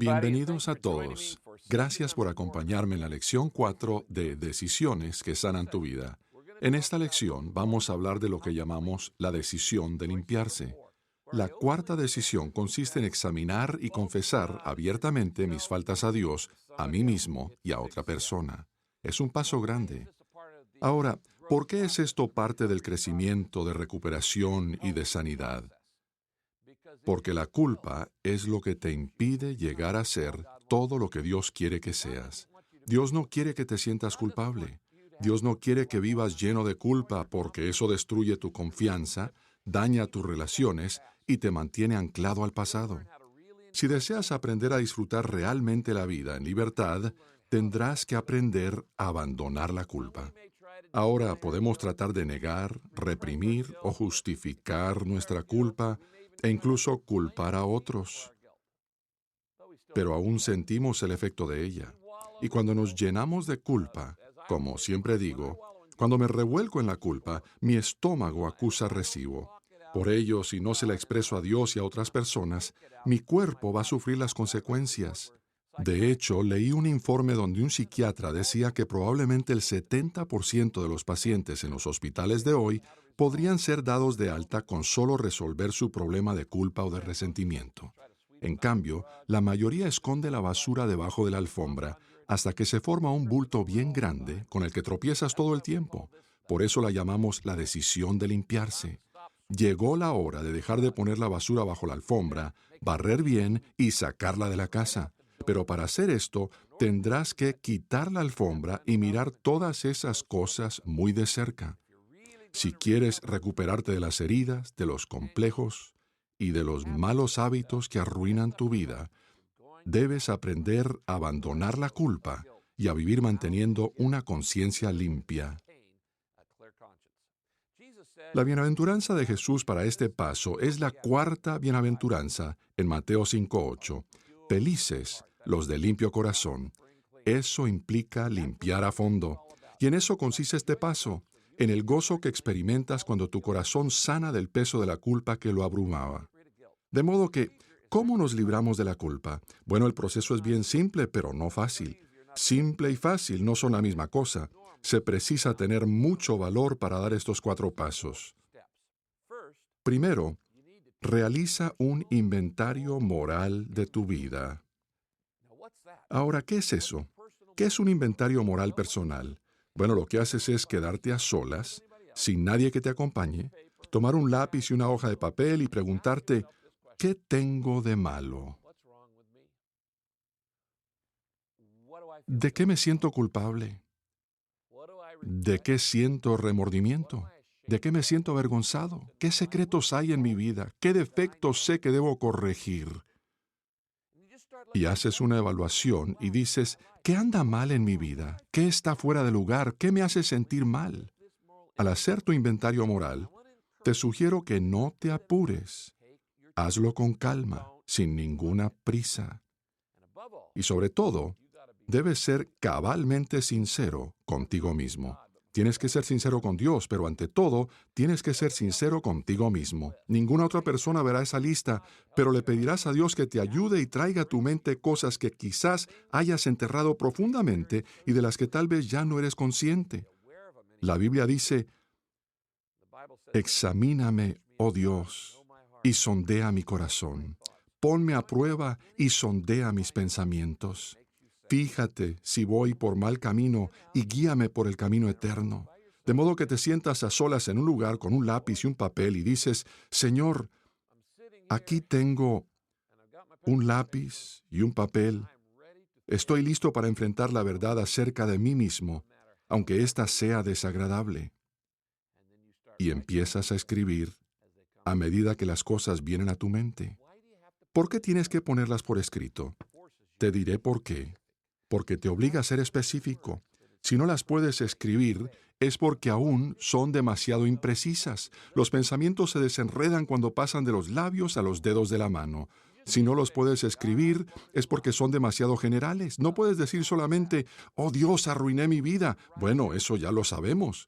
Bienvenidos a todos. Gracias por acompañarme en la lección 4 de Decisiones que sanan tu vida. En esta lección vamos a hablar de lo que llamamos la decisión de limpiarse. La cuarta decisión consiste en examinar y confesar abiertamente mis faltas a Dios, a mí mismo y a otra persona. Es un paso grande. Ahora, ¿por qué es esto parte del crecimiento, de recuperación y de sanidad? Porque la culpa es lo que te impide llegar a ser todo lo que Dios quiere que seas. Dios no quiere que te sientas culpable. Dios no quiere que vivas lleno de culpa porque eso destruye tu confianza, daña tus relaciones y te mantiene anclado al pasado. Si deseas aprender a disfrutar realmente la vida en libertad, tendrás que aprender a abandonar la culpa. Ahora podemos tratar de negar, reprimir o justificar nuestra culpa e incluso culpar a otros, pero aún sentimos el efecto de ella. Y cuando nos llenamos de culpa, como siempre digo, cuando me revuelco en la culpa, mi estómago acusa recibo. Por ello, si no se la expreso a Dios y a otras personas, mi cuerpo va a sufrir las consecuencias. De hecho, leí un informe donde un psiquiatra decía que probablemente el 70% de los pacientes en los hospitales de hoy podrían ser dados de alta con solo resolver su problema de culpa o de resentimiento. En cambio, la mayoría esconde la basura debajo de la alfombra hasta que se forma un bulto bien grande con el que tropiezas todo el tiempo. Por eso la llamamos la decisión de limpiarse. Llegó la hora de dejar de poner la basura bajo la alfombra, barrer bien y sacarla de la casa. Pero para hacer esto, tendrás que quitar la alfombra y mirar todas esas cosas muy de cerca. Si quieres recuperarte de las heridas, de los complejos y de los malos hábitos que arruinan tu vida, debes aprender a abandonar la culpa y a vivir manteniendo una conciencia limpia. La bienaventuranza de Jesús para este paso es la cuarta bienaventuranza en Mateo 5:8. Felices los de limpio corazón. Eso implica limpiar a fondo. Y en eso consiste este paso, en el gozo que experimentas cuando tu corazón sana del peso de la culpa que lo abrumaba. De modo que, ¿cómo nos libramos de la culpa? Bueno, el proceso es bien simple, pero no fácil. Simple y fácil no son la misma cosa. Se precisa tener mucho valor para dar estos 4 pasos. Primero, realiza un inventario moral de tu vida. Ahora, ¿qué es eso? ¿Qué es un inventario moral personal? Bueno, lo que haces es quedarte a solas, sin nadie que te acompañe, tomar un lápiz y una hoja de papel y preguntarte, ¿qué tengo de malo? ¿De qué me siento culpable? ¿De qué siento remordimiento? ¿De qué me siento avergonzado? ¿Qué secretos hay en mi vida? ¿Qué defectos sé que debo corregir? Y haces una evaluación y dices, ¿qué anda mal en mi vida? ¿Qué está fuera de lugar? ¿Qué me hace sentir mal? Al hacer tu inventario moral, te sugiero que no te apures. Hazlo con calma, sin ninguna prisa. Y sobre todo, debes ser cabalmente sincero contigo mismo. Tienes que ser sincero con Dios, pero ante todo, tienes que ser sincero contigo mismo. Ninguna otra persona verá esa lista, pero le pedirás a Dios que te ayude y traiga a tu mente cosas que quizás hayas enterrado profundamente y de las que tal vez ya no eres consciente. La Biblia dice, examíname, oh Dios, y sondea mi corazón. Ponme a prueba y sondea mis pensamientos. Fíjate si voy por mal camino y guíame por el camino eterno. De modo que te sientas a solas en un lugar con un lápiz y un papel y dices, Señor, aquí tengo un lápiz y un papel. Estoy listo para enfrentar la verdad acerca de mí mismo, aunque ésta sea desagradable. Y empiezas a escribir a medida que las cosas vienen a tu mente. ¿Por qué tienes que ponerlas por escrito? Te diré por qué. Porque te obliga a ser específico. Si no las puedes escribir, es porque aún son demasiado imprecisas. Los pensamientos se desenredan cuando pasan de los labios a los dedos de la mano. Si no los puedes escribir, es porque son demasiado generales. No puedes decir solamente, oh Dios, arruiné mi vida. Bueno, eso ya lo sabemos.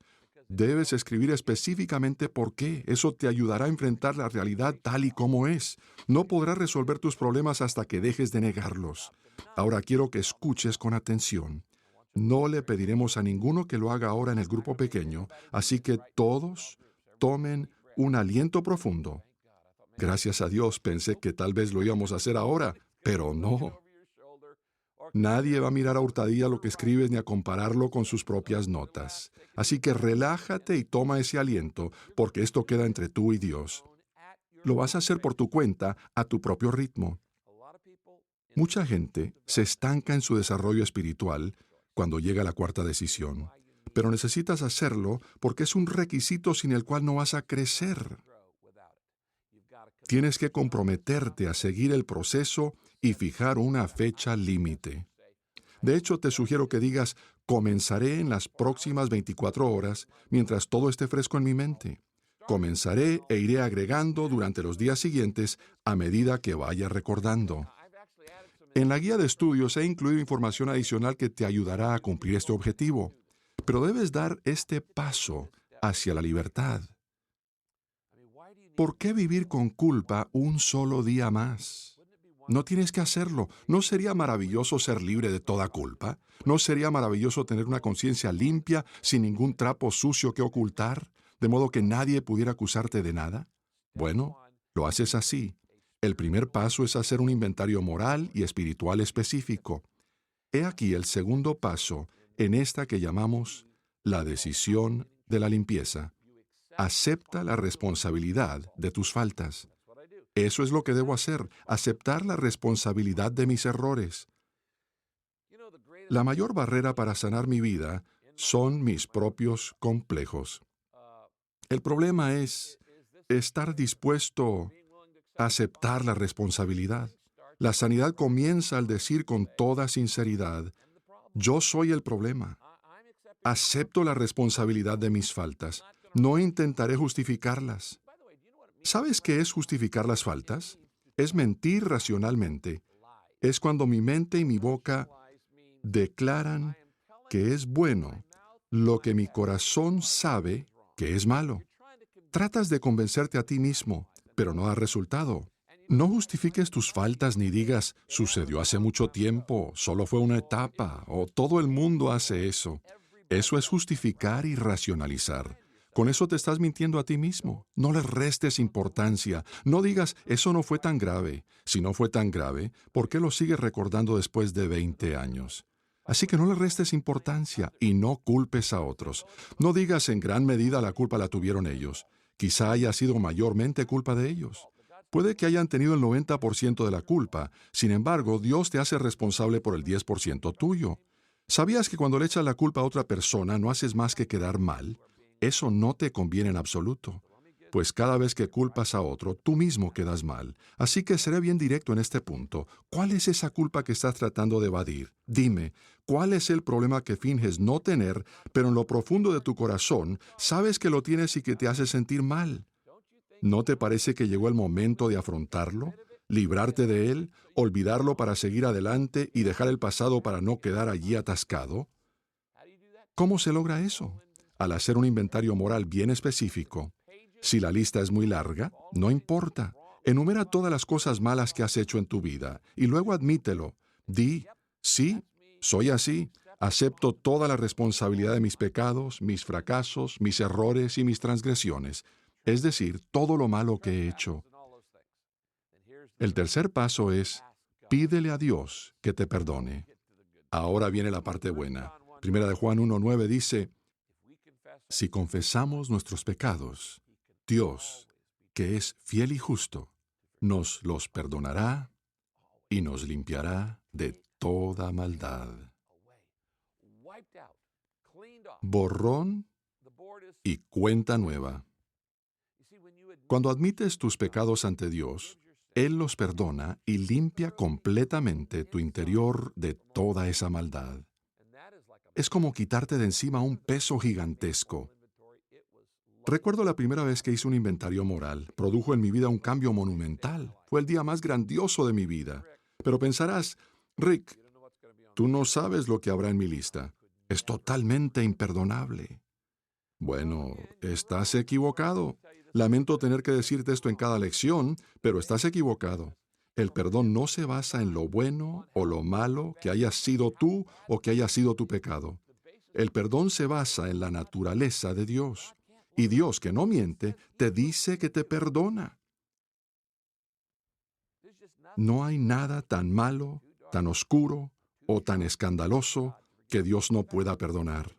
Debes escribir específicamente por qué. Eso te ayudará a enfrentar la realidad tal y como es. No podrás resolver tus problemas hasta que dejes de negarlos. Ahora quiero que escuches con atención. No le pediremos a ninguno que lo haga ahora en el grupo pequeño, así que todos tomen un aliento profundo. Gracias a Dios pensé que tal vez lo íbamos a hacer ahora, pero no. Nadie va a mirar a hurtadilla lo que escribes ni a compararlo con sus propias notas. Así que relájate y toma ese aliento, porque esto queda entre tú y Dios. Lo vas a hacer por tu cuenta, a tu propio ritmo. Mucha gente se estanca en su desarrollo espiritual cuando llega la cuarta decisión, pero necesitas hacerlo porque es un requisito sin el cual no vas a crecer. Tienes que comprometerte a seguir el proceso y fijar una fecha límite. De hecho, te sugiero que digas, comenzaré en las próximas 24 horas mientras todo esté fresco en mi mente. Comenzaré e iré agregando durante los días siguientes a medida que vaya recordando. En la guía de estudios he incluido información adicional que te ayudará a cumplir este objetivo, pero debes dar este paso hacia la libertad. ¿Por qué vivir con culpa un solo día más? No tienes que hacerlo. ¿No sería maravilloso ser libre de toda culpa? ¿No sería maravilloso tener una conciencia limpia, sin ningún trapo sucio que ocultar, de modo que nadie pudiera acusarte de nada? Bueno, lo haces así. El primer paso es hacer un inventario moral y espiritual específico. He aquí el segundo paso en esta que llamamos la decisión de la limpieza. Acepta la responsabilidad de tus faltas. Eso es lo que debo hacer, aceptar la responsabilidad de mis errores. La mayor barrera para sanar mi vida son mis propios complejos. El problema es estar dispuesto a aceptar la responsabilidad. La sanidad comienza al decir con toda sinceridad, yo soy el problema. Acepto la responsabilidad de mis faltas. No intentaré justificarlas. ¿Sabes qué es justificar las faltas? Es mentir racionalmente. Es cuando mi mente y mi boca declaran que es bueno lo que mi corazón sabe que es malo. Tratas de convencerte a ti mismo, pero no da resultado. No justifiques tus faltas ni digas, sucedió hace mucho tiempo, solo fue una etapa, o todo el mundo hace eso. Eso es justificar y racionalizar. Con eso te estás mintiendo a ti mismo. No le restes importancia. No digas, eso no fue tan grave. Si no fue tan grave, ¿por qué lo sigues recordando después de 20 años? Así que no le restes importancia y no culpes a otros. No digas, en gran medida la culpa la tuvieron ellos. Quizá haya sido mayormente culpa de ellos. Puede que hayan tenido el 90% de la culpa. Sin embargo, Dios te hace responsable por el 10% tuyo. ¿Sabías que cuando le echas la culpa a otra persona no haces más que quedar mal? Eso no te conviene en absoluto, pues cada vez que culpas a otro, tú mismo quedas mal. Así que seré bien directo en este punto. ¿Cuál es esa culpa que estás tratando de evadir? Dime, ¿cuál es el problema que finges no tener, pero en lo profundo de tu corazón sabes que lo tienes y que te hace sentir mal? ¿No te parece que llegó el momento de afrontarlo, librarte de él, olvidarlo para seguir adelante y dejar el pasado para no quedar allí atascado? ¿Cómo se logra eso? Al hacer un inventario moral bien específico. Si la lista es muy larga, no importa. Enumera todas las cosas malas que has hecho en tu vida y luego admítelo. Di, sí, soy así. Acepto toda la responsabilidad de mis pecados, mis fracasos, mis errores y mis transgresiones. Es decir, todo lo malo que he hecho. El tercer paso es, pídele a Dios que te perdone. Ahora viene la parte buena. Primera de Juan 1:9 dice, si confesamos nuestros pecados, Dios, que es fiel y justo, nos los perdonará y nos limpiará de toda maldad. Borrón y cuenta nueva. Cuando admites tus pecados ante Dios, Él los perdona y limpia completamente tu interior de toda esa maldad. Es como quitarte de encima un peso gigantesco. Recuerdo la primera vez que hice un inventario moral. Produjo en mi vida un cambio monumental. Fue el día más grandioso de mi vida. Pero pensarás, Rick, tú no sabes lo que habrá en mi lista. Es totalmente imperdonable. Bueno, estás equivocado. Lamento tener que decirte esto en cada lección, pero estás equivocado. El perdón no se basa en lo bueno o lo malo que hayas sido tú o que haya sido tu pecado. El perdón se basa en la naturaleza de Dios. Y Dios, que no miente, te dice que te perdona. No hay nada tan malo, tan oscuro o tan escandaloso que Dios no pueda perdonar.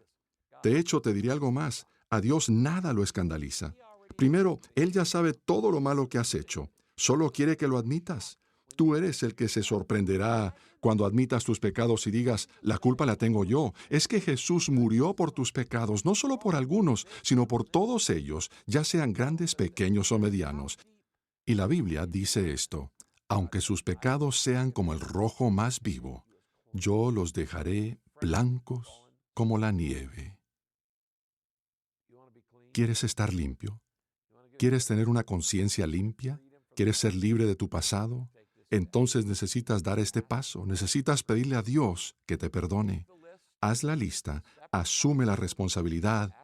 De hecho, te diré algo más. A Dios nada lo escandaliza. Primero, Él ya sabe todo lo malo que has hecho. Solo quiere que lo admitas. Tú eres el que se sorprenderá cuando admitas tus pecados y digas, la culpa la tengo yo. Es que Jesús murió por tus pecados, no solo por algunos, sino por todos ellos, ya sean grandes, pequeños o medianos. Y la Biblia dice esto, aunque sus pecados sean como el rojo más vivo, yo los dejaré blancos como la nieve. ¿Quieres estar limpio? ¿Quieres tener una conciencia limpia? ¿Quieres ser libre de tu pasado? Entonces necesitas dar este paso. Necesitas pedirle a Dios que te perdone. Haz la lista, asume la responsabilidad,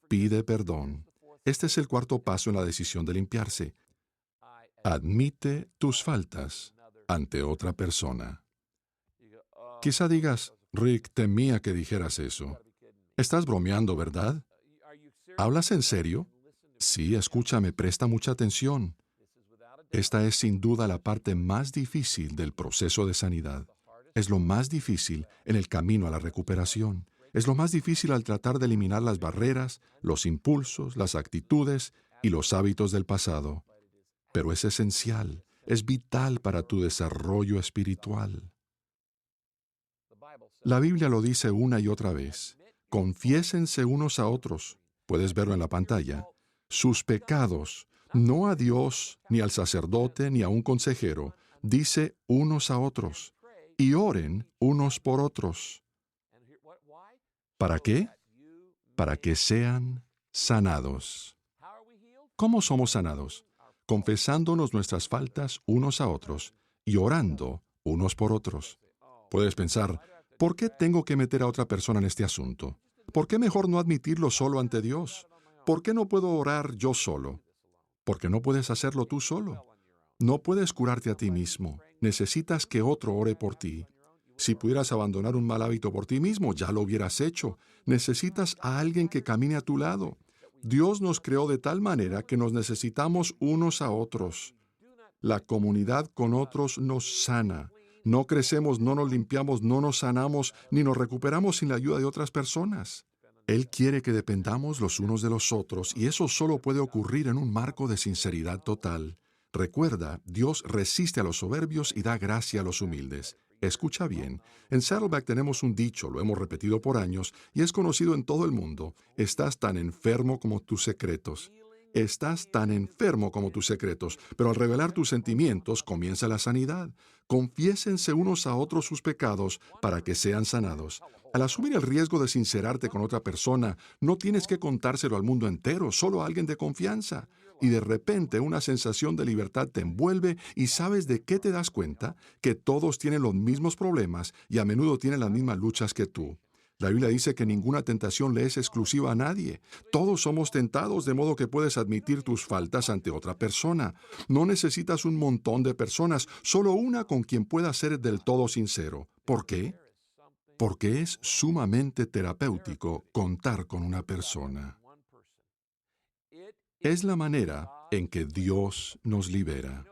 pide perdón. Este es el cuarto paso en la decisión de limpiarse. Admite tus faltas ante otra persona. Quizá digas, Rick, temía que dijeras eso. Estás bromeando, ¿verdad? ¿Hablas en serio? Sí, escúchame, presta mucha atención. Esta es sin duda la parte más difícil del proceso de sanidad. Es lo más difícil en el camino a la recuperación. Es lo más difícil al tratar de eliminar las barreras, los impulsos, las actitudes y los hábitos del pasado. Pero es esencial, es vital para tu desarrollo espiritual. La Biblia lo dice una y otra vez. Confiésense unos a otros. Puedes verlo en la pantalla. Sus pecados, no a Dios, ni al sacerdote, ni a un consejero. Dice unos a otros. Y oren unos por otros. ¿Para qué? Para que sean sanados. ¿Cómo somos sanados? Confesándonos nuestras faltas unos a otros y orando unos por otros. Puedes pensar, ¿por qué tengo que meter a otra persona en este asunto? ¿Por qué mejor no admitirlo solo ante Dios? ¿Por qué no puedo orar yo solo? Porque no puedes hacerlo tú solo. No puedes curarte a ti mismo. Necesitas que otro ore por ti. Si pudieras abandonar un mal hábito por ti mismo, ya lo hubieras hecho. Necesitas a alguien que camine a tu lado. Dios nos creó de tal manera que nos necesitamos unos a otros. La comunidad con otros nos sana. No crecemos, no nos limpiamos, no nos sanamos, ni nos recuperamos sin la ayuda de otras personas. Él quiere que dependamos los unos de los otros, y eso solo puede ocurrir en un marco de sinceridad total. Recuerda, Dios resiste a los soberbios y da gracia a los humildes. Escucha bien, en Saddleback tenemos un dicho, lo hemos repetido por años, y es conocido en todo el mundo. Estás tan enfermo como tus secretos. Estás tan enfermo como tus secretos, pero al revelar tus sentimientos comienza la sanidad. Confiésense unos a otros sus pecados para que sean sanados. Al asumir el riesgo de sincerarte con otra persona, no tienes que contárselo al mundo entero, solo a alguien de confianza. Y de repente una sensación de libertad te envuelve y ¿sabes de qué te das cuenta? Que todos tienen los mismos problemas y a menudo tienen las mismas luchas que tú. La Biblia dice que ninguna tentación le es exclusiva a nadie. Todos somos tentados, de modo que puedes admitir tus faltas ante otra persona. No necesitas un montón de personas, solo una con quien puedas ser del todo sincero. ¿Por qué? Porque es sumamente terapéutico contar con una persona. Es la manera en que Dios nos libera.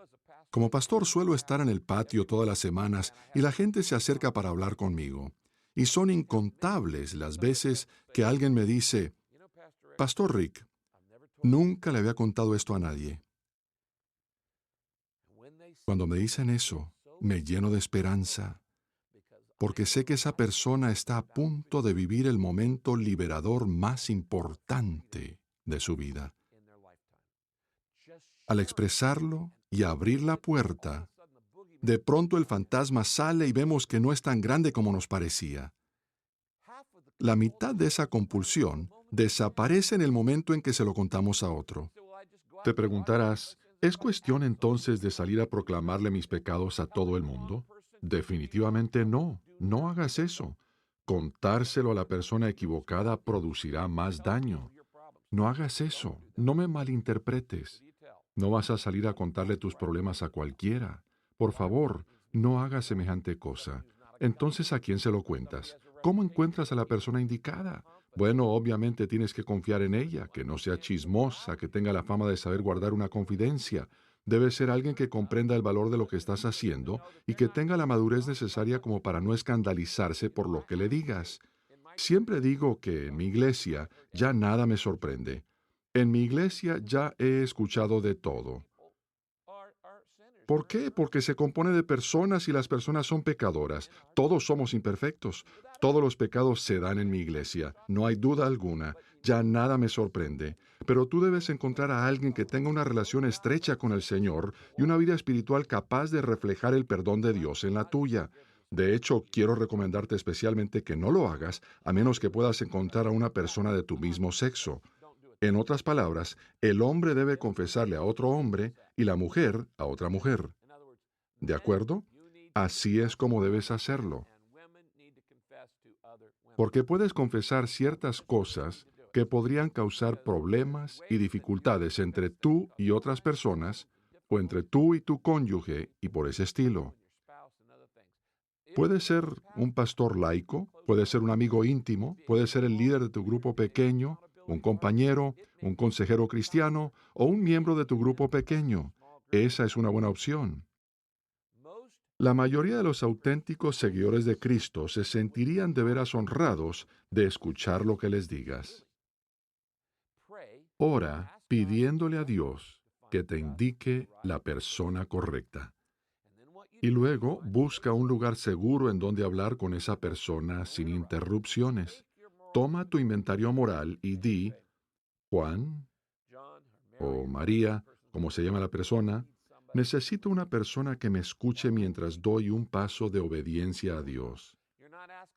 Como pastor suelo estar en el patio todas las semanas y la gente se acerca para hablar conmigo. Y son incontables las veces que alguien me dice, Pastor Rick, nunca le había contado esto a nadie. Cuando me dicen eso, me lleno de esperanza, porque sé que esa persona está a punto de vivir el momento liberador más importante de su vida. Al expresarlo y abrir la puerta, de pronto el fantasma sale y vemos que no es tan grande como nos parecía. La mitad de esa compulsión desaparece en el momento en que se lo contamos a otro. Te preguntarás, ¿es cuestión entonces de salir a proclamarle mis pecados a todo el mundo? Definitivamente no, no hagas eso. Contárselo a la persona equivocada producirá más daño. No hagas eso. No me malinterpretes. No vas a salir a contarle tus problemas a cualquiera. Por favor, no hagas semejante cosa. Entonces, ¿a quién se lo cuentas? ¿Cómo encuentras a la persona indicada? Bueno, obviamente tienes que confiar en ella, que no sea chismosa, que tenga la fama de saber guardar una confidencia. Debe ser alguien que comprenda el valor de lo que estás haciendo y que tenga la madurez necesaria como para no escandalizarse por lo que le digas. Siempre digo que en mi iglesia ya nada me sorprende. En mi iglesia ya he escuchado de todo. ¿Por qué? Porque se compone de personas y las personas son pecadoras. Todos somos imperfectos. Todos los pecados se dan en mi iglesia. No hay duda alguna. Ya nada me sorprende. Pero tú debes encontrar a alguien que tenga una relación estrecha con el Señor y una vida espiritual capaz de reflejar el perdón de Dios en la tuya. De hecho, quiero recomendarte especialmente que no lo hagas a menos que puedas encontrar a una persona de tu mismo sexo. En otras palabras, el hombre debe confesarle a otro hombre y la mujer a otra mujer. ¿De acuerdo? Así es como debes hacerlo. Porque puedes confesar ciertas cosas que podrían causar problemas y dificultades entre tú y otras personas, o entre tú y tu cónyuge, y por ese estilo. Puede ser un pastor laico, puede ser un amigo íntimo, puede ser el líder de tu grupo pequeño, un compañero, un consejero cristiano o un miembro de tu grupo pequeño. Esa es una buena opción. La mayoría de los auténticos seguidores de Cristo se sentirían de veras honrados de escuchar lo que les digas. Ora pidiéndole a Dios que te indique la persona correcta. Y luego busca un lugar seguro en donde hablar con esa persona sin interrupciones. Toma tu inventario moral y di, Juan o María, como se llama la persona, necesito una persona que me escuche mientras doy un paso de obediencia a Dios.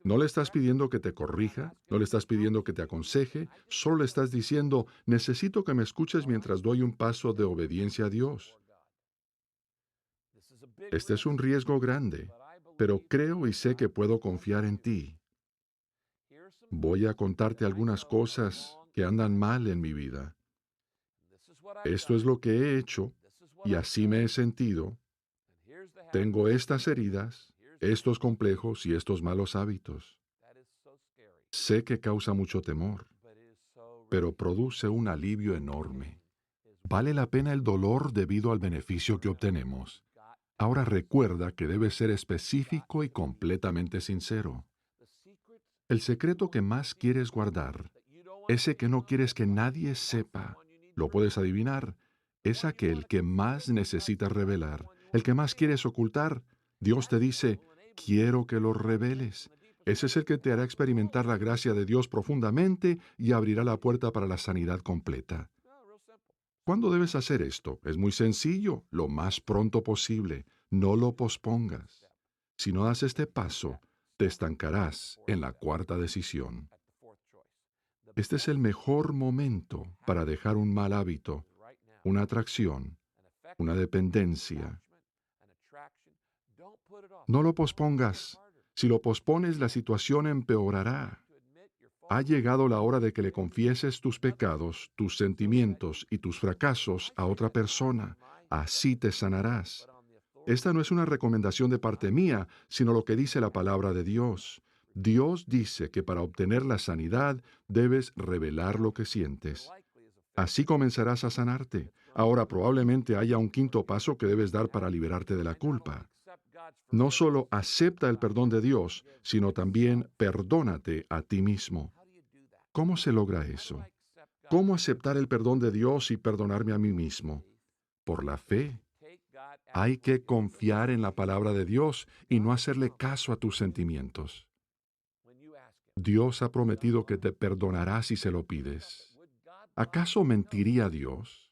No le estás pidiendo que te corrija, no le estás pidiendo que te aconseje, solo le estás diciendo, necesito que me escuches mientras doy un paso de obediencia a Dios. Este es un riesgo grande, pero creo y sé que puedo confiar en ti. Voy a contarte algunas cosas que andan mal en mi vida. Esto es lo que he hecho y así me he sentido. Tengo estas heridas, estos complejos y estos malos hábitos. Sé que causa mucho temor, pero produce un alivio enorme. Vale la pena el dolor debido al beneficio que obtenemos. Ahora recuerda que debes ser específico y completamente sincero. El secreto que más quieres guardar, ese que no quieres que nadie sepa, lo puedes adivinar, es aquel que más necesitas revelar, el que más quieres ocultar. Dios te dice, quiero que lo reveles. Ese es el que te hará experimentar la gracia de Dios profundamente y abrirá la puerta para la sanidad completa. ¿Cuándo debes hacer esto? Es muy sencillo, lo más pronto posible. No lo pospongas. Si no das este paso, te estancarás en la cuarta decisión. Este es el mejor momento para dejar un mal hábito, una atracción, una dependencia. No lo pospongas. Si lo pospones, la situación empeorará. Ha llegado la hora de que le confieses tus pecados, tus sentimientos y tus fracasos a otra persona. Así te sanarás. Esta no es una recomendación de parte mía, sino lo que dice la palabra de Dios. Dios dice que para obtener la sanidad debes revelar lo que sientes. Así comenzarás a sanarte. Ahora probablemente haya un quinto paso que debes dar para liberarte de la culpa. No solo acepta el perdón de Dios, sino también perdónate a ti mismo. ¿Cómo se logra eso? ¿Cómo aceptar el perdón de Dios y perdonarme a mí mismo? Por la fe. Hay que confiar en la palabra de Dios y no hacerle caso a tus sentimientos. Dios ha prometido que te perdonará si se lo pides. ¿Acaso mentiría Dios?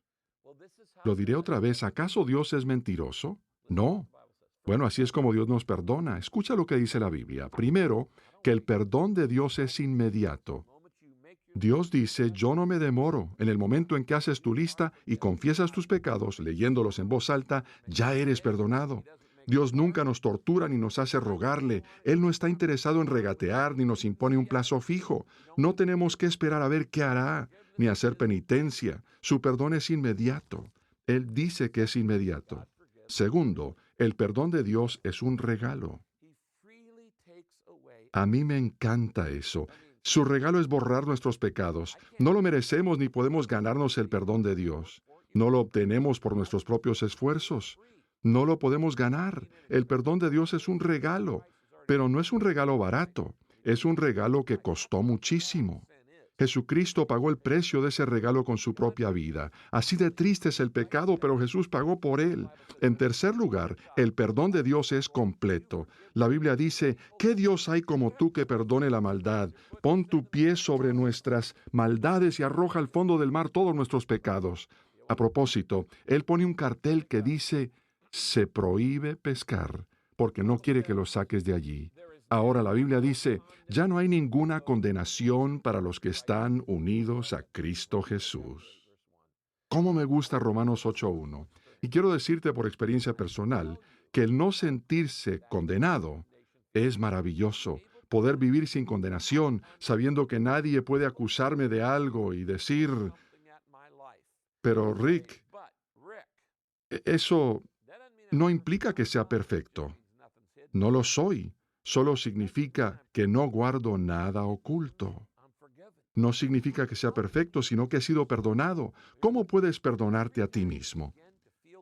Lo diré otra vez, ¿acaso Dios es mentiroso? No. Bueno, así es como Dios nos perdona. Escucha lo que dice la Biblia. Primero, que el perdón de Dios es inmediato. Dios dice, yo no me demoro. En el momento en que haces tu lista y confiesas tus pecados, leyéndolos en voz alta, ya eres perdonado. Dios nunca nos tortura ni nos hace rogarle. Él no está interesado en regatear ni nos impone un plazo fijo. No tenemos que esperar a ver qué hará, ni hacer penitencia. Su perdón es inmediato. Él dice que es inmediato. Segundo, el perdón de Dios es un regalo. A mí me encanta eso. Su regalo es borrar nuestros pecados. No lo merecemos ni podemos ganarnos el perdón de Dios. No lo obtenemos por nuestros propios esfuerzos. No lo podemos ganar. El perdón de Dios es un regalo, pero no es un regalo barato. Es un regalo que costó muchísimo. Jesucristo pagó el precio de ese regalo con su propia vida. Así de triste es el pecado, pero Jesús pagó por él. En tercer lugar, el perdón de Dios es completo. La Biblia dice, ¿qué Dios hay como tú que perdone la maldad? Pon tu pie sobre nuestras maldades y arroja al fondo del mar todos nuestros pecados. A propósito, Él pone un cartel que dice, se prohíbe pescar, porque no quiere que los saques de allí. Ahora la Biblia dice, ya no hay ninguna condenación para los que están unidos a Cristo Jesús. ¿Cómo me gusta Romanos 8:1? Y quiero decirte por experiencia personal que el no sentirse condenado es maravilloso. Poder vivir sin condenación, sabiendo que nadie puede acusarme de algo y decir, pero Rick, eso no implica que sea perfecto. No lo soy. Solo significa que no guardo nada oculto. No significa que sea perfecto, sino que he sido perdonado. ¿Cómo puedes perdonarte a ti mismo?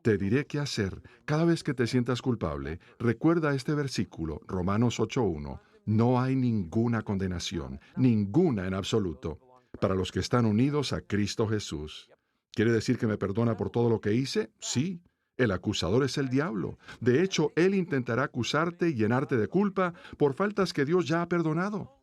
Te diré qué hacer. Cada vez que te sientas culpable, recuerda este versículo, Romanos 8:1. No hay ninguna condenación, ninguna en absoluto, para los que están unidos a Cristo Jesús. ¿Quiere decir que me perdona por todo lo que hice? Sí. El acusador es el diablo. De hecho, él intentará acusarte y llenarte de culpa por faltas que Dios ya ha perdonado.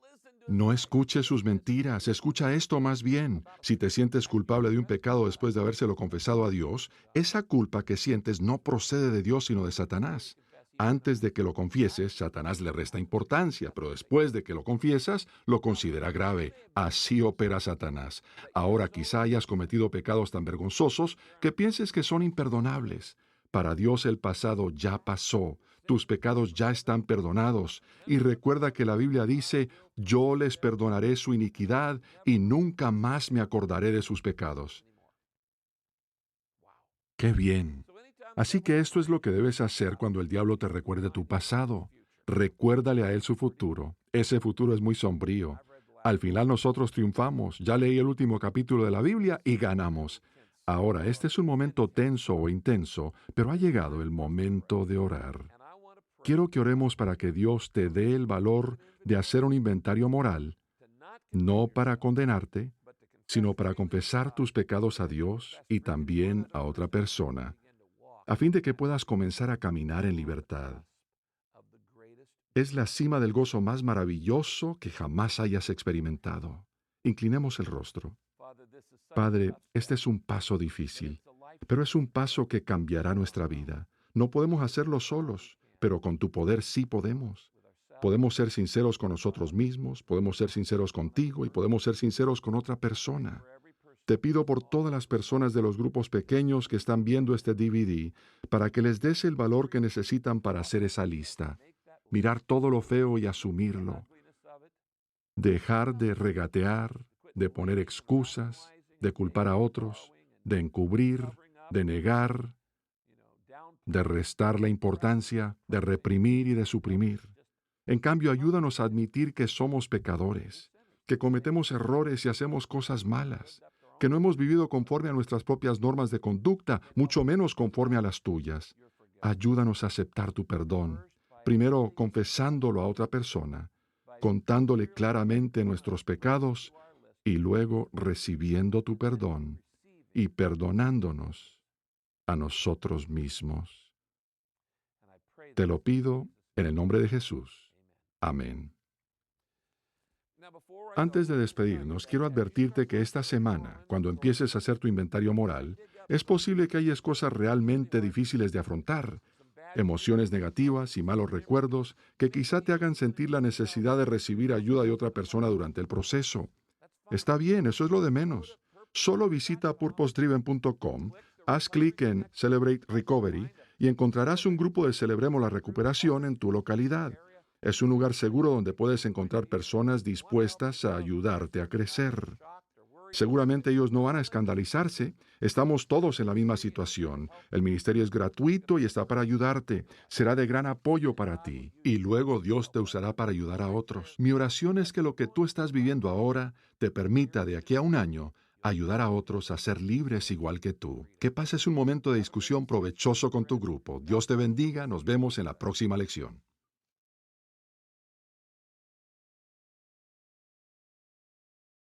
No escuches sus mentiras, escucha esto más bien. Si te sientes culpable de un pecado después de habérselo confesado a Dios, esa culpa que sientes no procede de Dios sino de Satanás. Antes de que lo confieses, Satanás le resta importancia, pero después de que lo confiesas, lo considera grave. Así opera Satanás. Ahora quizá hayas cometido pecados tan vergonzosos que pienses que son imperdonables. Para Dios el pasado ya pasó. Tus pecados ya están perdonados. Y recuerda que la Biblia dice, yo les perdonaré su iniquidad y nunca más me acordaré de sus pecados. ¡Qué bien! Así que esto es lo que debes hacer cuando el diablo te recuerde tu pasado. Recuérdale a él su futuro. Ese futuro es muy sombrío. Al final nosotros triunfamos. Ya leí el último capítulo de la Biblia y ganamos. Ahora, este es un momento tenso o intenso, pero ha llegado el momento de orar. Quiero que oremos para que Dios te dé el valor de hacer un inventario moral, no para condenarte, sino para confesar tus pecados a Dios y también a otra persona, a fin de que puedas comenzar a caminar en libertad. Es la cima del gozo más maravilloso que jamás hayas experimentado. Inclinemos el rostro. Padre, este es un paso difícil, pero es un paso que cambiará nuestra vida. No podemos hacerlo solos, pero con tu poder sí podemos. Podemos ser sinceros con nosotros mismos, podemos ser sinceros contigo y podemos ser sinceros con otra persona. Te pido por todas las personas de los grupos pequeños que están viendo este DVD, para que les des el valor que necesitan para hacer esa lista. Mirar todo lo feo y asumirlo. Dejar de regatear, de poner excusas, de culpar a otros, de encubrir, de negar, de restar la importancia, de reprimir y de suprimir. En cambio, ayúdanos a admitir que somos pecadores, que cometemos errores y hacemos cosas malas, que no hemos vivido conforme a nuestras propias normas de conducta, mucho menos conforme a las tuyas. Ayúdanos a aceptar tu perdón, primero confesándolo a otra persona, contándole claramente nuestros pecados y luego recibiendo tu perdón y perdonándonos a nosotros mismos. Te lo pido en el nombre de Jesús. Amén. Antes de despedirnos, quiero advertirte que esta semana, cuando empieces a hacer tu inventario moral, es posible que hayas cosas realmente difíciles de afrontar, emociones negativas y malos recuerdos que quizá te hagan sentir la necesidad de recibir ayuda de otra persona durante el proceso. Está bien, eso es lo de menos. Solo visita purposedriven.com, haz clic en Celebrate Recovery y encontrarás un grupo de Celebremos la Recuperación en tu localidad. Es un lugar seguro donde puedes encontrar personas dispuestas a ayudarte a crecer. Seguramente ellos no van a escandalizarse. Estamos todos en la misma situación. El ministerio es gratuito y está para ayudarte. Será de gran apoyo para ti. Y luego Dios te usará para ayudar a otros. Mi oración es que lo que tú estás viviendo ahora te permita de aquí a un año ayudar a otros a ser libres igual que tú. Que pases un momento de discusión provechoso con tu grupo. Dios te bendiga. Nos vemos en la próxima lección.